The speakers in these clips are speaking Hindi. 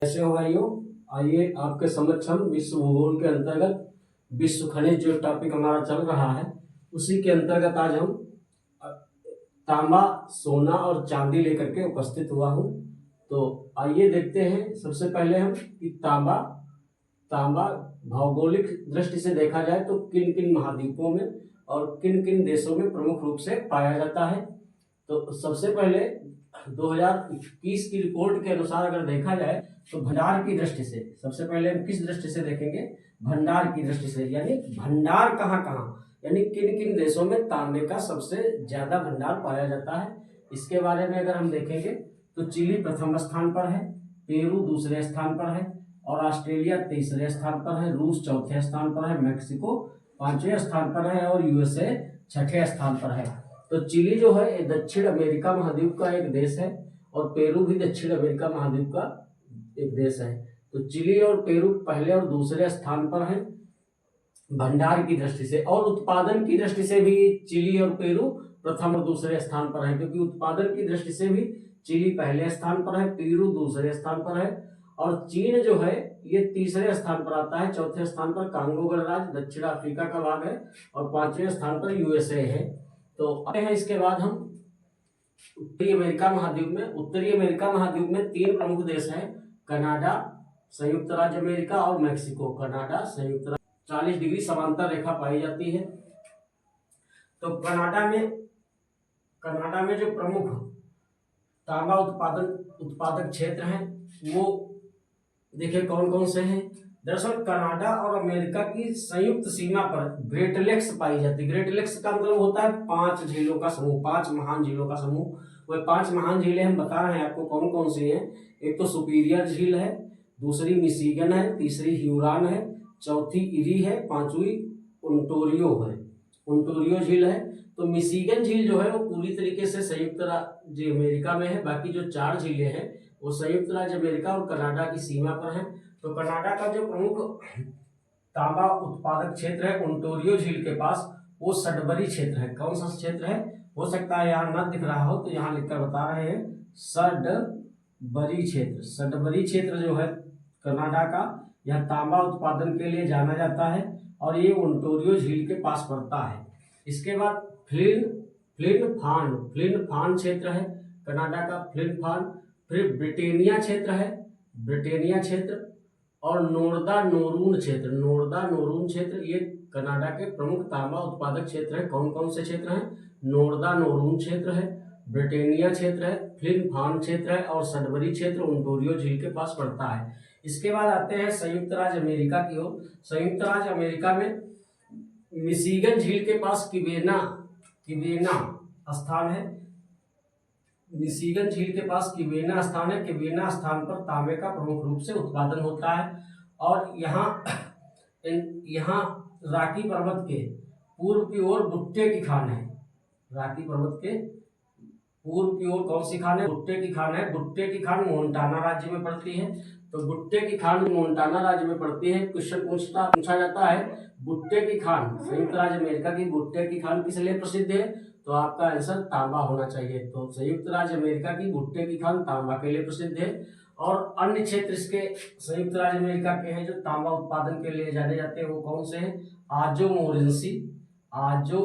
कैसे हो भाइयों। आइए आपके समक्ष हम विश्व भूगोल के अंतर्गत विश्व खनिज जो टॉपिक हमारा चल रहा है उसी के अंतर्गत आज हम तांबा, सोना और चांदी लेकर के उपस्थित हुआ हूँ। तो आइए देखते हैं सबसे पहले हम कि तांबा तांबा भौगोलिक दृष्टि से देखा जाए तो किन किन महाद्वीपों में और किन किन देशों में प्रमुख रूप से पाया जाता है। तो सबसे पहले 2021 की रिपोर्ट के अनुसार अगर देखा जाए तो भंडार की दृष्टि से सबसे पहले हम किस दृष्टि से देखेंगे, भंडार की दृष्टि से, यानी भंडार कहाँ कहाँ, यानी किन किन देशों में तांबे का सबसे ज्यादा भंडार पाया जाता है। इसके बारे में अगर हम देखेंगे तो चिली प्रथम स्थान पर है, पेरू दूसरे स्थान पर है और ऑस्ट्रेलिया तीसरे स्थान पर है, रूस चौथे स्थान पर है, मैक्सिको पांचवें स्थान पर है और यूएसए छठे स्थान पर है। तो चिली जो है ये दक्षिण अमेरिका महाद्वीप का एक देश है और पेरू भी दक्षिण अमेरिका महाद्वीप का एक देश है। तो चिली और पेरू पहले और दूसरे स्थान पर है भंडार की दृष्टि से, और उत्पादन की दृष्टि से भी चिली और पेरू प्रथम और दूसरे स्थान पर है, क्योंकि उत्पादन की दृष्टि से भी चिली पहले स्थान पर है, पेरू दूसरे स्थान पर है और चीन जो है ये तीसरे स्थान पर आता है। चौथे स्थान पर कांगो गणराज्य दक्षिण अफ्रीका का भाग है और पांचवें स्थान पर यूएसए है। तो आते हैं इसके बाद हम उत्तरी अमेरिका महाद्वीप में तीन प्रमुख देश हैं, कनाडा, संयुक्त राज्य अमेरिका और मैक्सिको। कनाडा संयुक्त 40 डिग्री समांतर रेखा पाई जाती है। तो कनाडा में जो प्रमुख तांबा उत्पादक क्षेत्र हैं वो देखिए कौन कौन से हैं। दरअसल कनाडा और अमेरिका की संयुक्त सीमा पर ग्रेट लेक्स पाई जाती है। ग्रेट लेक्स का मतलब होता है 5 झीलों का समूह, 5 महान झीलों का समूह। वह 5 महान झीलें हम बता रहे हैं आपको कौन कौन सी हैं। एक तो सुपीरियर झील है, दूसरी मिशिगन है, तीसरी ह्यूरॉन है, चौथी इरी है, पांचवी ओंटारियो झील है। तो मिशिगन झील जो है वो पूरी तरीके से संयुक्त राज्य अमेरिका में है, बाकी जो 4 झीलें हैं वो संयुक्त राज्य अमेरिका और कनाडा की सीमा पर है। तो कनाडा का जो प्रमुख तांबा उत्पादक क्षेत्र है ओंटारियो झील के पास, वो सडबरी क्षेत्र है। कौन सा क्षेत्र है, हो सकता है यहाँ न दिख रहा हो तो यहाँ लिखकर बता रहे हैं, सडबरी क्षेत्र। सडबरी क्षेत्र जो है कनाडा का, यह तांबा उत्पादन के लिए जाना जाता है और ये ओंटारियो झील के पास पड़ता है। इसके बाद फ्लिन फान क्षेत्र है कनाडा का, फ्लिन फान। फिर ब्रिटेनिया क्षेत्र और नोर्दा नोरून क्षेत्र, ये कनाडा के प्रमुख तांबा उत्पादक क्षेत्र है। कौन कौन से क्षेत्र हैं, नोर्दा नोरून क्षेत्र है, ब्रिटेनिया क्षेत्र है, फ्लिन फान क्षेत्र है और सडबरी क्षेत्र ओंटारियो झील के पास पड़ता है। इसके बाद आते हैं संयुक्त राज्य अमेरिका की ओर। संयुक्त राज्य अमेरिका में मिशिगन झील के पास किवेना स्थान है। मिशिगन झील के पास किवेना स्थान है। किवेना स्थान पर तांबे का प्रमुख रूप से उत्पादन होता है और यहाँ रॉकी पर्वत के पूर्व की ओर भुट्टे की खान है। रॉकी पर्वत के पूर्व की ओर कौन सी खान है, भुट्टे की खान है। भुट्टे की खान मोन्टाना राज्य में पड़ती है। तो भुट्टे की खान मोन्टाना राज्य में पड़ती है। क्वेश्चन पूछा जाता है, भुट्टे की खान, संयुक्त राज्य अमेरिका की भुट्टे की खान किस लिए प्रसिद्ध है, तो आपका आंसर तांबा होना चाहिए। तो संयुक्त राज्य अमेरिका की भुट्टे की खान तांबा के लिए प्रसिद्ध है। और अन्य क्षेत्र इसके संयुक्त राज्य अमेरिका के हैं जो तांबा उत्पादन के लिए जाने जाते हैं, वो कौन से हैं, आजो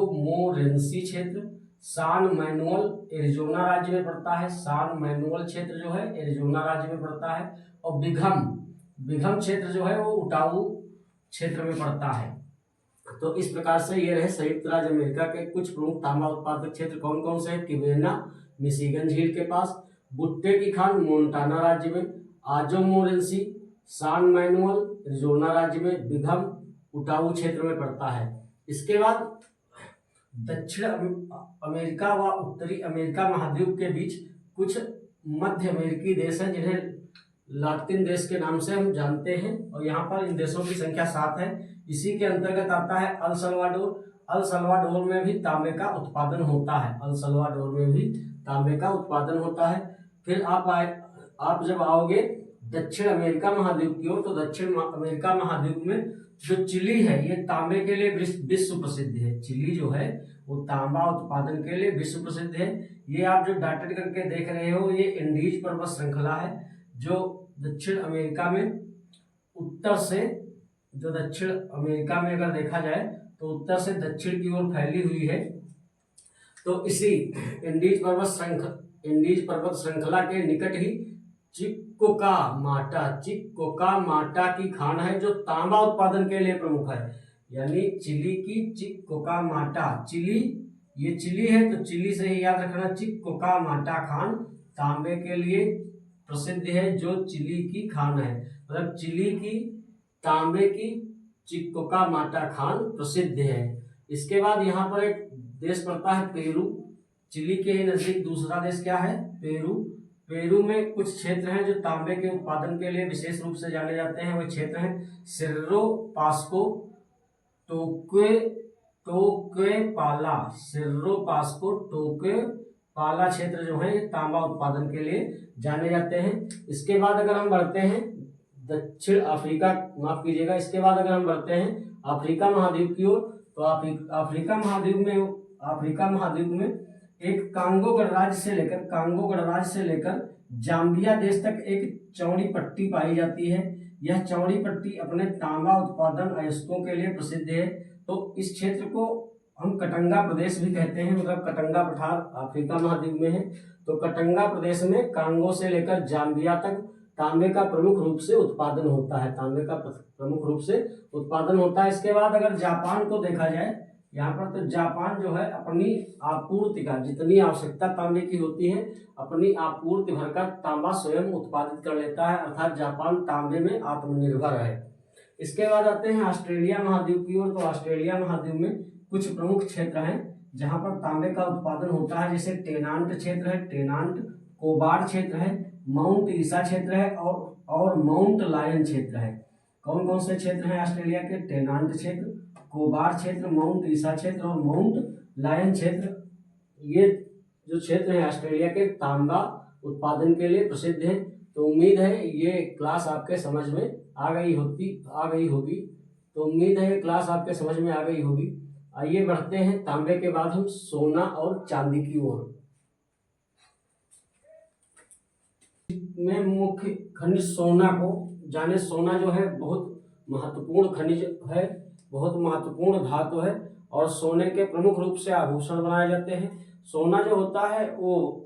मोरेंसी क्षेत्र, सान मैनुअल एरिजोना राज्य में पड़ता है। सान मैनुअल क्षेत्र जो है एरिजोना राज्य में पड़ता है। और बिघम क्षेत्र जो है वो उटाऊ क्षेत्र में पड़ता है। तो इस प्रकार से ये रहे संयुक्त राज्य अमेरिका के कुछ प्रमुख तांबा उत्पादक क्षेत्र कौन कौन से हैं। किवेना मिशिगन झील के पास, भुट्टे की खान मोन्टाना राज्य में, आजो मोरेंसी सान मैनुअल एरिजोना राज्य में, बिघम उटाऊ क्षेत्र में पड़ता है। इसके बाद दक्षिण अमेरिका व उत्तरी अमेरिका महाद्वीप के बीच कुछ मध्य अमेरिकी देश हैं जिन्हें लातिन देश के नाम से हम जानते हैं और यहाँ पर इन देशों की संख्या 7 है। इसी के अंतर्गत आता है अल सल्वाडोर में भी तांबे का उत्पादन होता है। फिर आप जब आओगे दक्षिण अमेरिका महाद्वीप की ओर, तो दक्षिण अमेरिका महाद्वीप में जो चिली है ये तांबे के लिए विश्व प्रसिद्ध है। चिली जो है वो तांबा उत्पादन के लिए विश्व प्रसिद्ध है। ये आप जो डॉटेड करके देख रहे हो ये एंडीज पर्वत श्रृंखला है जो दक्षिण अमेरिका में उत्तर से, जो दक्षिण अमेरिका में अगर देखा जाए तो उत्तर से दक्षिण की ओर फैली हुई है। तो इसी इंडीज पर्वत श्रृंखला के निकट ही चिक्कोका माटा की खान है, जो तांबा उत्पादन के लिए प्रमुख है। यानी चिली की चिक्कोका, ये चिली है तो चिली से ही याद रखना, चिक्कोका खान तांबे के लिए प्रसिद्ध है, जो चिली की खान है। मतलब चिली की तांबे की चिक्कोका खान प्रसिद्ध है। इसके बाद यहाँ पर एक देश पड़ता है पेरू। चिली के ही नजदीक दूसरा देश क्या है? पेरू में कुछ क्षेत्र हैं जो तांबे के उत्पादन के लिए विशेष रूप से जाने जाते हैं। वो क्षेत्र हैं सिर्रो पास्को टोक्वेपाला क्षेत्र जो है ये तांबा उत्पादन के लिए जाने जाते हैं। इसके बाद अगर हम बढ़ते हैं दक्षिण अफ्रीका, माफ कीजिएगा, इसके बाद अगर हम बढ़ते हैं अफ्रीका महाद्वीप की ओर, तो अफ्रीका महाद्वीप में एक कांगो गणराज्य से लेकर जाम्बिया देश तक एक चौड़ी पट्टी पाई जाती है। यह चौड़ी पट्टी अपने तांबा उत्पादन अयस्कों के लिए प्रसिद्ध है। तो इस क्षेत्र को हम कटंगा प्रदेश भी कहते हैं, मतलब कटंगा पठार अफ्रीका महाद्वीप में है। तो कटंगा प्रदेश में कांगो से लेकर जाम्बिया तक तांबे का प्रमुख रूप से उत्पादन होता है। इसके बाद अगर जापान को देखा जाए यहाँ पर, तो जापान जो है अपनी आपूर्ति का, जितनी आवश्यकता तांबे की होती है, अपनी आपूर्ति भर का तांबा स्वयं उत्पादित कर लेता है, अर्थात जापान तांबे में आत्मनिर्भर है। इसके बाद आते हैं ऑस्ट्रेलिया महाद्वीप की ओर। तो ऑस्ट्रेलिया महाद्वीप में कुछ प्रमुख क्षेत्र हैं जहाँ पर तांबे का उत्पादन होता है, जैसे टेनांट क्षेत्र है, कोबार क्षेत्र है, माउंट ईसा क्षेत्र है और माउंट लायन क्षेत्र है। कौन कौन से क्षेत्र हैं ऑस्ट्रेलिया के? टेनांट क्षेत्र, कोबार क्षेत्र, माउंट ईसा क्षेत्र और माउंट लायन क्षेत्र। ये जो क्षेत्र हैं ऑस्ट्रेलिया के तांबा उत्पादन के लिए प्रसिद्ध हैं। तो उम्मीद है ये क्लास आपके समझ में आ गई होगी। आइए बढ़ते हैं तांबे के बाद हम सोना और चांदी की ओर। में मुख्य खनिज सोना को जाने। सोना जो है बहुत महत्वपूर्ण खनिज है, बहुत महत्वपूर्ण धातु है और सोने के प्रमुख रूप से आभूषण बनाए जाते हैं। सोना जो होता है वो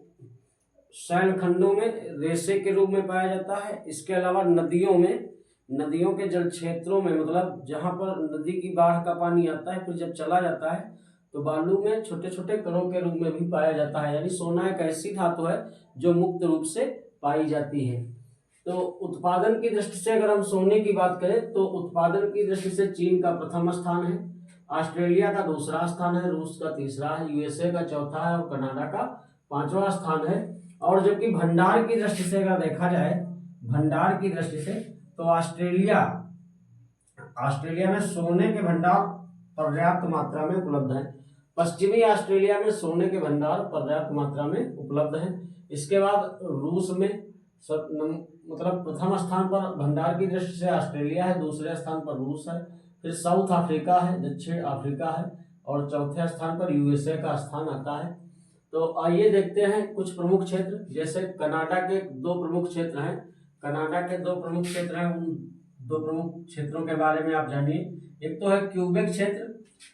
शैलखंडों में रेशे के रूप में पाया जाता है। इसके अलावा नदियों के जल क्षेत्रों में, मतलब जहाँ पर नदी की बाढ़ का पानी आता है फिर जब चला जाता है तो बालू में छोटे छोटे कणों के रूप में भी पाया जाता है। यानी सोना एक ऐसी धातु है जो मुक्त रूप से पाई जाती है। तो उत्पादन की दृष्टि से अगर हम सोने की बात करें तो उत्पादन की दृष्टि से चीन का प्रथम स्थान है, ऑस्ट्रेलिया का दूसरा स्थान है, रूस का तीसरा है, यूएसए का चौथा है और कनाडा का पांचवा स्थान है। और जबकि भंडार की दृष्टि से अगर देखा जाए, तो ऑस्ट्रेलिया में सोने के भंडार पर्याप्त मात्रा में उपलब्ध है। पश्चिमी ऑस्ट्रेलिया में सोने के भंडार पर्याप्त मात्रा में उपलब्ध है। इसके बाद रूस में मतलब प्रथम स्थान पर भंडार की दृष्टि से ऑस्ट्रेलिया है, दूसरे स्थान पर रूस है, फिर साउथ अफ्रीका है, दक्षिण अफ्रीका है और चौथे स्थान पर यूएसए का स्थान आता है। तो आइए देखते हैं कुछ प्रमुख क्षेत्र। जैसे कनाडा के दो प्रमुख क्षेत्र हैं, उन दो प्रमुख क्षेत्रों के बारे में आप जानिए। एक तो है क्यूबेक क्षेत्र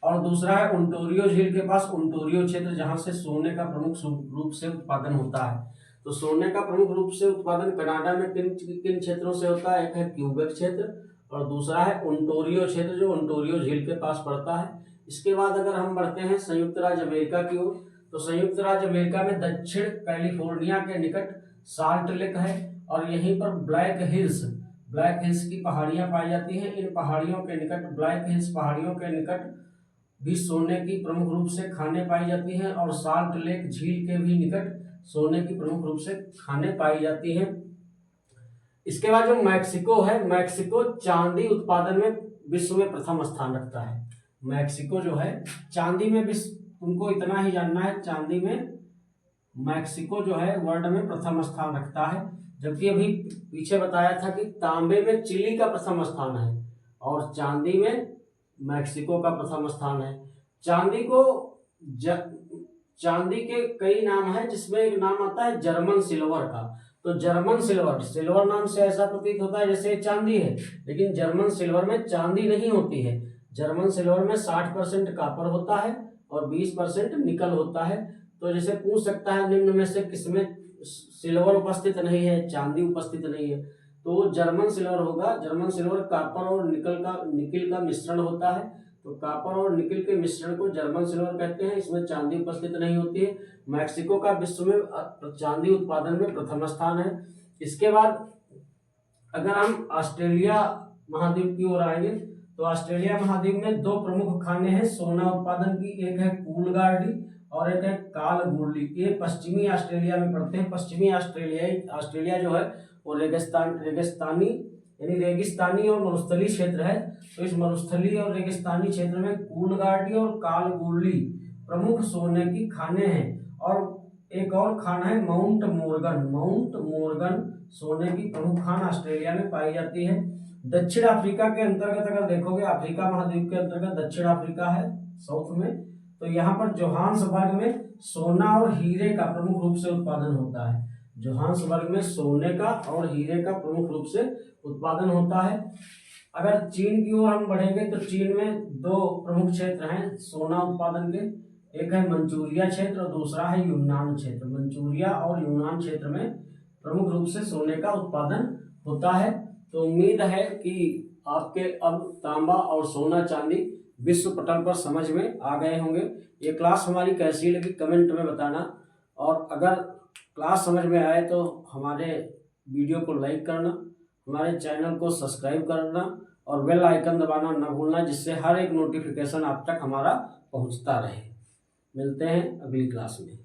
और दूसरा है ओंटारियो झील के पास ओंटारियो क्षेत्र, जहां से सोने का प्रमुख रूप से उत्पादन होता है। तो सोने का प्रमुख रूप से उत्पादन कनाडा में किन क्षेत्रों से होता है? एक है क्यूबेक क्षेत्र और दूसरा है ओंटारियो क्षेत्र, जो ओंटारियो झील के पास पड़ता है। इसके बाद अगर हम बढ़ते हैं संयुक्त राज्य अमेरिका की ओर, तो संयुक्त राज्य अमेरिका में दक्षिण कैलिफोर्निया के निकट साल्ट लेक है और यहीं पर ब्लैक हिल्स की पहाड़ियां पाई जाती हैं। इन पहाड़ियों के निकट, ब्लैक हिल्स पहाड़ियों के निकट भी सोने की प्रमुख रूप से खानें पाई जाती हैं और साल्ट लेक झील के भी निकट सोने की प्रमुख रूप से खानें पाई जाती हैं। इसके बाद जो मैक्सिको है, मैक्सिको चांदी उत्पादन में विश्व में प्रथम स्थान रखता है। मैक्सिको जो है चांदी में तुमको इतना ही जानना है, चांदी में मैक्सिको जो है वर्ल्ड में प्रथम स्थान रखता है। जबकि अभी पीछे बताया था कि तांबे में चिली का प्रथम स्थान है और चांदी में मैक्सिको का प्रथम स्थान है। चांदी के कई नाम हैं, जिसमें एक नाम आता है जर्मन सिल्वर का। तो तो जर्मन सिल्वर, सिल्वर नाम से ऐसा प्रतीत होता है जैसे चांदी है, लेकिन जर्मन सिल्वर में चांदी नहीं होती है। जर्मन सिल्वर में 60% कॉपर होता है और 20% निकल होता है। तो जैसे पूछ सकता है निम्न में से किसमें सिल्वर उपस्थित नहीं है, चांदी उपस्थित नहीं है, तो जर्मन सिल्वर होगा। जर्मन सिल्वर कॉपर और निकल का मिश्रण होता है। तो कॉपर और निकल के मिश्रण को जर्मन सिल्वर कहते हैं। इसमें चांदी उपस्थित नहीं होती है। मैक्सिको का विश्व में चांदी उत्पादन में प्रथम स्थान है। इसके बाद अगर हम ऑस्ट्रेलिया महाद्वीप की ओर आएंगे तो ऑस्ट्रेलिया महाद्वीप में दो प्रमुख खाने हैं सोना उत्पादन की, एक है कूलगार्डी और एक है कालगुरली। ये पश्चिमी ऑस्ट्रेलिया में पड़ते हैं। पश्चिमी ऑस्ट्रेलिया जो है वो रेगिस्तानी यानी रेगिस्तानी और मरुस्थलीय क्षेत्र है। तो इस मरुस्थलीय और रेगिस्तानी क्षेत्र में कूलगार्डी और कालगुरली प्रमुख सोने की खाने हैं। और एक और खान है माउंट मोर्गन सोने की प्रमुख खान ऑस्ट्रेलिया में पाई जाती है। दक्षिण अफ्रीका के अंतर्गत अगर देखोगे, अफ्रीका महाद्वीप के अंतर्गत दक्षिण अफ्रीका है साउथ में, तो यहाँ पर जोहान्सबर्ग में सोना और हीरे का प्रमुख रूप से उत्पादन होता है। जोहान्सबर्ग में सोने का और हीरे का प्रमुख रूप से उत्पादन होता है। अगर चीन की ओर हम बढ़ेंगे तो चीन में दो प्रमुख क्षेत्र हैं सोना उत्पादन के, एक है मंचूरिया क्षेत्र और दूसरा है यूनान क्षेत्र। मंचूरिया और यूनान क्षेत्र में प्रमुख रूप से सोने का उत्पादन होता है। तो उम्मीद है कि आपके अब तांबा और सोना चांदी विश्व पटल पर समझ में आ गए होंगे। ये क्लास हमारी कैसी लगी कमेंट में बताना, और अगर क्लास समझ में आए तो हमारे वीडियो को लाइक करना, हमारे चैनल को सब्सक्राइब करना और बेल आइकन दबाना न भूलना, जिससे हर एक नोटिफिकेशन आप तक हमारा पहुंचता रहे। मिलते हैं अगली क्लास में।